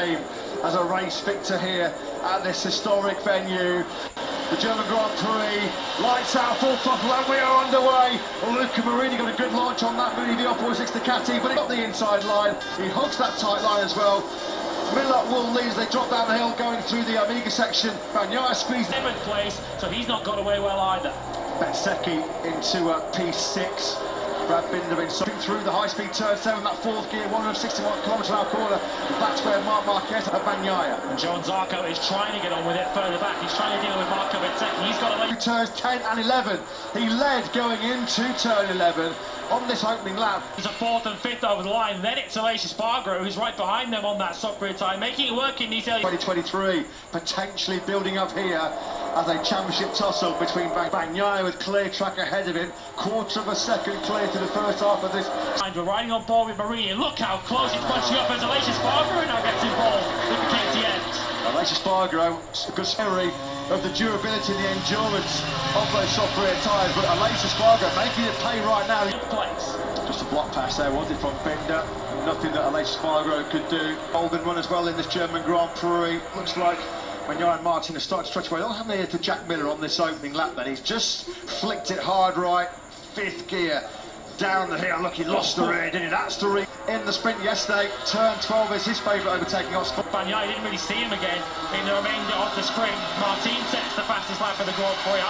fame as a race victor here at this historic venue. The German Grand Prix, lights out, full throttle, and we are underway. Luca Marini got a good launch on that move, the opposite 6 Ducati, but he got the inside line. He hugs that tight line as well. Miller will lead as they drop down the hill, going through the Amiga section. Bagnaia squeezed 7th place, so he's not got away well either. Bezzecchi into P6. Brad Binder in through the high-speed turn 7, that 4th gear, 161 km/h corner. That's where Marc Marquez and Bagnaia. And Joan Zarco is trying to get on with it further back. He's trying to deal with Marco Bezzecchi. He's got a late turns 10 and 11. He led going into turn 11 on this opening lap. He's a 4th and 5th over the line. Then it's Aleix Espargaro who's right behind them on that soft rear tyre, making it work in these early. 2023 potentially building up here as a championship tussle between Bagnaia with clear track ahead of him, quarter of a second clear to the first half of this. We're riding on board with Marini. Look how close it's punching up as Aleix Espargaro now gets involved with the KTM. Aleix Espargaro, a good theory of the durability and the endurance of those soft rear tyres, but Aleix Espargaro making it pay right now. Place. Just a block pass there, was it, from Binder? Nothing that Aleix Espargaro could do. Golden run as well in this German Grand Prix. Looks like Bagnaia and Martin have started to stretch away. They'll have here to Jack Miller on this opening lap then. He's just flicked it hard right, 5th gear. Down the hill, look, he lost the rear, didn't he? That's the rear. In the sprint yesterday, turn 12 is his favourite overtaking Oscar. Bagnaia didn't really see him again in the remainder of the sprint. Martin sets the fastest lap for the Grand Prix.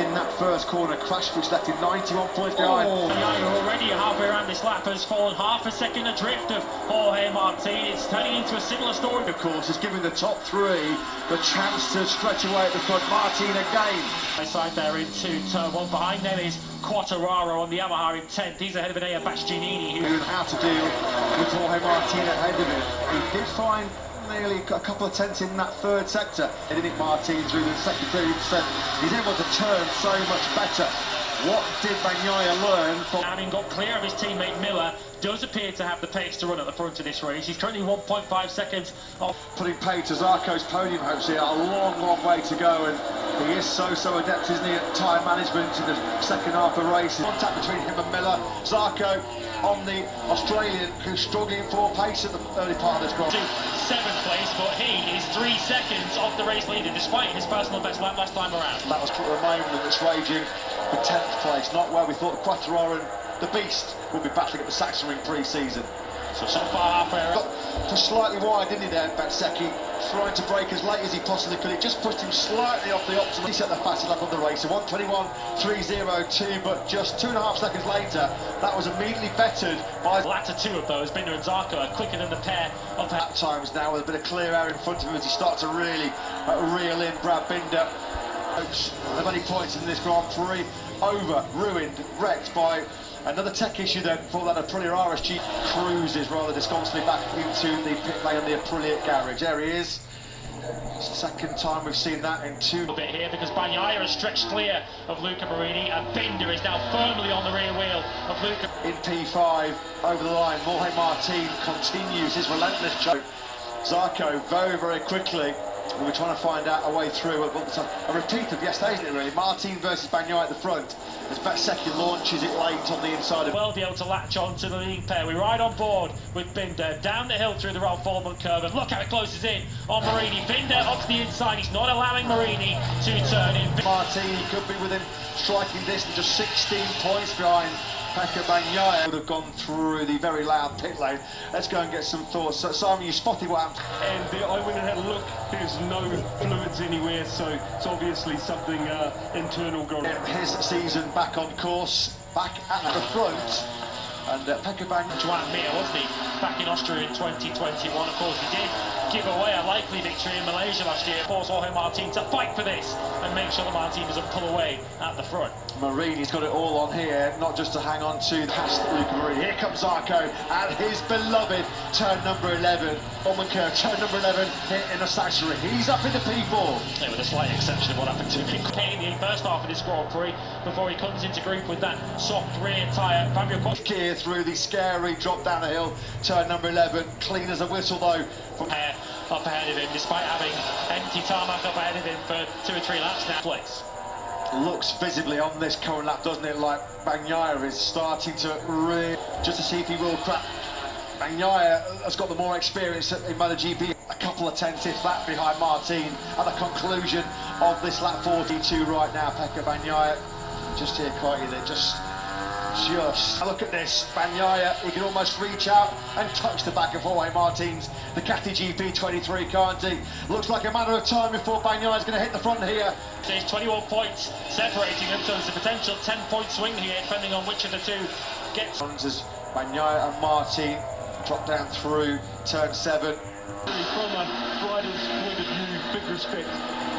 In that first corner, crash which left him 91 points behind. Bagnaia already halfway around this lap has fallen half a second adrift of Jorge Martin. It's turning into a similar story. Of course, is giving the top 3 the chance to stretch away at the front. Martin again. Side there into turn 1. Behind them is Quartararo on the Yamaha in 10th. He's ahead of Enea Bastianini. Who how to deal with Jorge Martin ahead of him. He did find nearly a couple of tenths in that 3rd sector. Heading Martin through the second 30%. He's able to turn so much better. What did Bagnaia learn from having got clear of his teammate Miller? Does appear to have the pace to run at the front of this race. He's currently 1.5 seconds off. Putting pay to Zarco's podium hopes here. A long way to go, and he is so adept, isn't he, at tyre management in the second half of the race. Contact between him and Miller. Zarco on the Australian, who's struggling for pace at the early part of this race. 7th place, but he is 3 seconds off the race leader, despite his personal best lap last time around. That was the moment that's raging for 10th place, not where we thought Quartararo and the Beast would be battling at the Sachsenring pre-season. So far halfway around. Got just slightly wide, didn't he, there, Bezzecchi, trying to brake as late as he possibly could. It just pushed him slightly off the optimal. He set the fastest lap of the race, so 1:21.302, but just 2.5 seconds later, that was immediately bettered by the latter 2 of those. Binder and Zarco are quicker than the pair of at times now, with a bit of clear air in front of him as he starts to really reel in Brad Binder. How many points in this Grand Prix? Ruined, wrecked by another tech issue then for that Aprilia RSG. Cruises rather disconsolately back into the pit lane on the Aprilia garage. There he is. It's the second time we've seen that in 2. A bit here because Bagnaia has stretched clear of Luca Marini and Binder is now firmly on the rear wheel of Luca. In P5 over the line, Jorge Martin continues his relentless choke. Zarco very quickly. We were trying to find out a way through. A repeat of yesterday, isn't it, really? Martin versus Bagnaia at the front as Bezzecchi launches it late on the inside of. Well, be able to latch on to the leading pair. We ride on board with Binder down the hill through the Ralph Walden curve, and look how it closes in on Marini. Binder onto the inside. He's not allowing Marini to turn in. Martin could be within striking distance, just 16 points behind Pecco Bagnaia. Would have gone through the very loud pit lane. Let's go and get some thoughts. So, Simon, you spotted what happened. And I went and had a look. There's no fluids anywhere, so it's obviously something internal going on. His season back on course, back at the front. And Pecco Bagnaia. Joan Mir, wasn't he? Back in Austria in 2021. Of course, he did give away a likely victory in Malaysia last year. Force Jorge Martin to fight for this and make sure that Martin doesn't pull away at the front. Marini's got it all on here, not just to hang on to past Luca Marini. Here comes Zarco and his beloved turn number 11. Almond curve, turn number 11 hit in a Sachsenring. He's up into P4. Yeah, with a slight exception of what happened to him in the first half of this Grand Prix before he comes into group with that soft rear tyre. Gear through the scary drop down the hill, turn number 11, clean as a whistle though. From up ahead of him, despite having empty tarmac up ahead of him for 2 or 3 laps now. Place. Looks visibly on this current lap, doesn't it, like Bagnaia is starting to just to see if he will crack Bagnaia has got the more experience in MotoGP. A couple of tenths, if that, behind Martin at the conclusion of this lap 42 right now. Pecco Bagnaia, just here, quite there, just look at this. Bagnaia, he can almost reach out and touch the back of Jorge Martin's Ducati GP23, can't he? Looks like a matter of time before Bagnaia is going to hit the front here. There's 21 points separating them, so there's a potential 10-point swing here, depending on which of the two gets. As Bagnaia and Martin drop down through turn 7. From a rider's point of view, big respect.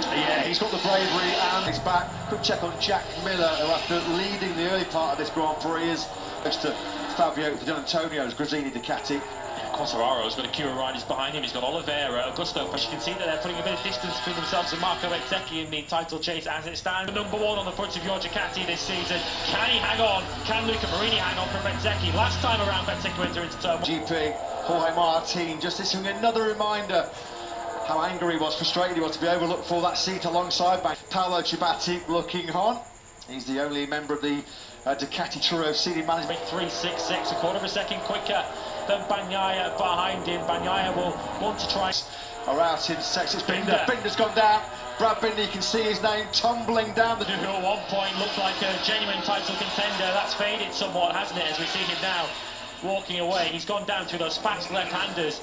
Yeah, he's got the bravery and he's back. Good check on Jack Miller, who after leading the early part of this Grand Prix is close to Fabio Di Antonio's Gresini Ducati. Quartararo's got a queue of riders behind him. He's got Oliveira, Augusto, but you can see that they're putting a bit of distance between themselves and Marco Bezzecchi in the title chase as it stands. Number 1 on the front of your Ducati this season. Can he hang on? Can Luca Marini hang on from Bezzecchi? Last time around, Bezzecchi went into turn 1. GP, Jorge Martin, just issuing another reminder how angry he was, frustrated he was to be overlooked for that seat alongside Paolo Ciabatti looking on. He's the only member of the Ducati Truro seating management. 3.66, a quarter of a second quicker than Bagnaia behind him. Bagnaia will want to try. Are out in sex. It's Binder. Binder's gone down. Brad Binder, you can see his name tumbling down. Who at one point looked like a genuine title contender. That's faded somewhat, hasn't it, as we see him now walking away. He's gone down through those fast left-handers.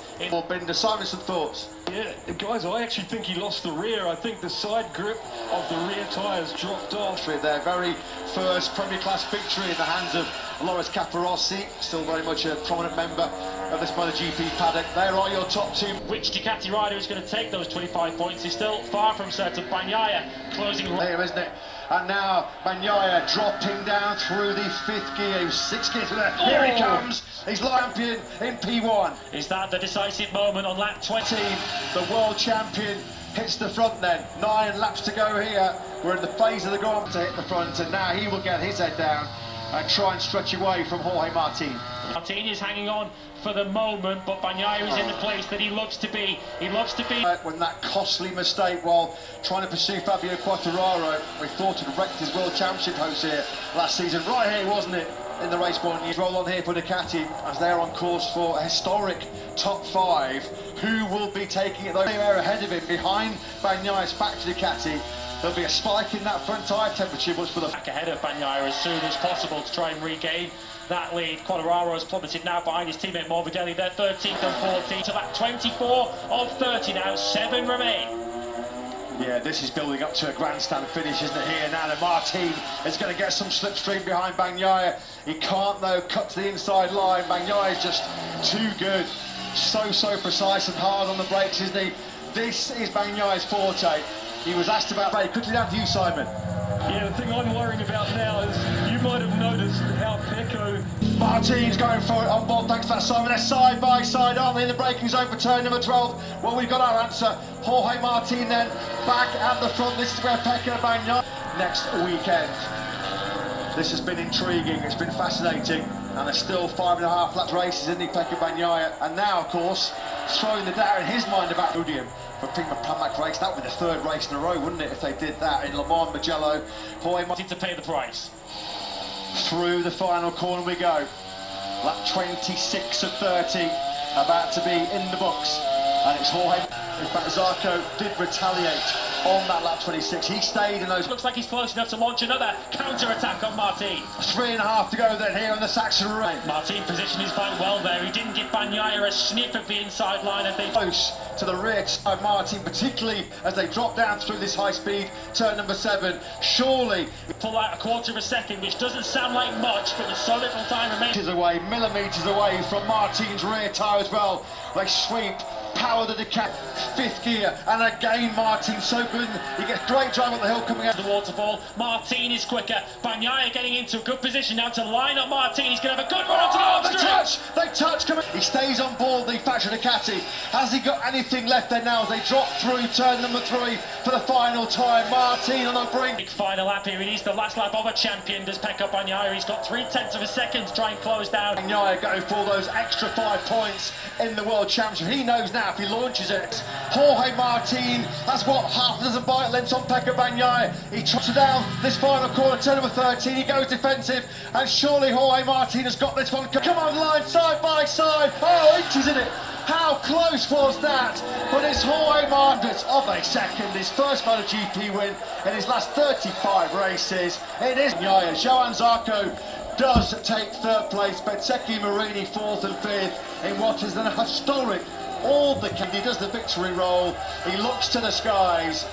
Binder, Simon, some thoughts? Yeah, guys, I actually think he lost the rear. I think the side grip of the rear tyres dropped off. Their very first Premier Class victory in the hands of Loris Capirossi, still very much a prominent member of this MotoGP paddock. There are your top 2. Which Ducati rider is going to take those 25 points is still far from certain. Bagnaia closing here, isn't it? And now Bagnaia dropping down through the 5th gear, 6 gears there. Oh. Here he comes. He's champion in P1. Is that the decisive moment on lap 20? The world champion hits the front then. 9 laps to go here. We're in the phase of the Grand to hit the front, and now he will get his head down and try and stretch away from Jorge Martin. Martin is hanging on for the moment, but Bagnaia is in the place that he loves to be. He loves to be. When that costly mistake while trying to pursue Fabio Quartararo, we thought had wrecked his World Championship hopes here last season. Right here, wasn't it? In the race 1 year. Roll on here for Ducati as they're on course for a historic top 5. Who will be taking it though? They're ahead of him, behind Bagnaia's factory Ducati. There'll be a spike in that front tyre temperature, but for the back ahead of Bagnaia as soon as possible to try and regain that lead. Quartararo's plummeted now behind his teammate Morbidelli. They're 13th and 14th to that 24 of 30 now. 7 remain. Yeah, this is building up to a grandstand finish, isn't it, here now? And Martin is going to get some slipstream behind Bagnaia. He can't, though, cut to the inside line. Bagnaia is just too good. So precise and hard on the brakes, isn't he? This is Bagnaia's forte. He was asked about very quickly. Down to you, Simon. Yeah, the thing I'm worrying about now is you might have noticed how Pecco... Martin's going for it on board, thanks to that, Simon. They're side by side, aren't they, in the braking zone for turn number 12? Well, we've got our answer. Jorge Martin then back at the front. This is where Pecco Bagnaia next weekend. This has been intriguing, it's been fascinating, and there's still 5.5 lap races in the Pecco Bagnaia. And now, of course, throwing the doubt in his mind about podium for Prima Pramac race. That would be the 3rd race in a row, wouldn't it, if they did that in Le Mans, Mugello. Jorge Martin to pay the price. Through the final corner we go. Lap 26 of 30, about to be in the books. And it's Jorge. In fact, Zarco did retaliate on that lap 26. He stayed in those. Looks like he's close enough to launch another counter-attack on Martin. 3.5 to go then here on the Saxon Rain. Martin positioned his bike well there. He didn't give Bagnaia a sniff of the inside line as they... Close to the rear side Martin, particularly as they drop down through this high speed turn number 7. Surely... pull out a quarter of a second, which doesn't sound like much, but with so little time remaining. Millimetres away from Martin's rear tyre as well. They sweep, power the Ducati, 5th gear, and again Martin so good. He gets great drive on the hill coming out. The waterfall, Martin is quicker. Bagnaia getting into a good position now to line up Martin. He's going to have a good run onto the They touch, coming. He stays on board the factory Ducati. Has he got anything left there now as they drop through turn number 3 for the final time? Martin on the brink. Big final lap here. It is the last lap of a champion. Does Pecco Bagnaia? He's got 0.3 of a second to try and close down. Bagnaia going for those extra 5 points in the World Championship. He knows now half, he launches it. Jorge Martin, that's what, half a dozen bite lengths on Pecco Bagnaia. He trots it down this final corner, turn number 13, he goes defensive, and surely Jorge Martin has got this one. Come on, line, side by side. Oh, inches in it. How close was that? But it's Jorge Martin of a second, his first MotoGP win in his last 35 races. It is Bagnaia. Johan Zarco does take third place, Bezzecchi Marini fourth and fifth in what is an historic, all the he does the victory roll, he looks to the skies.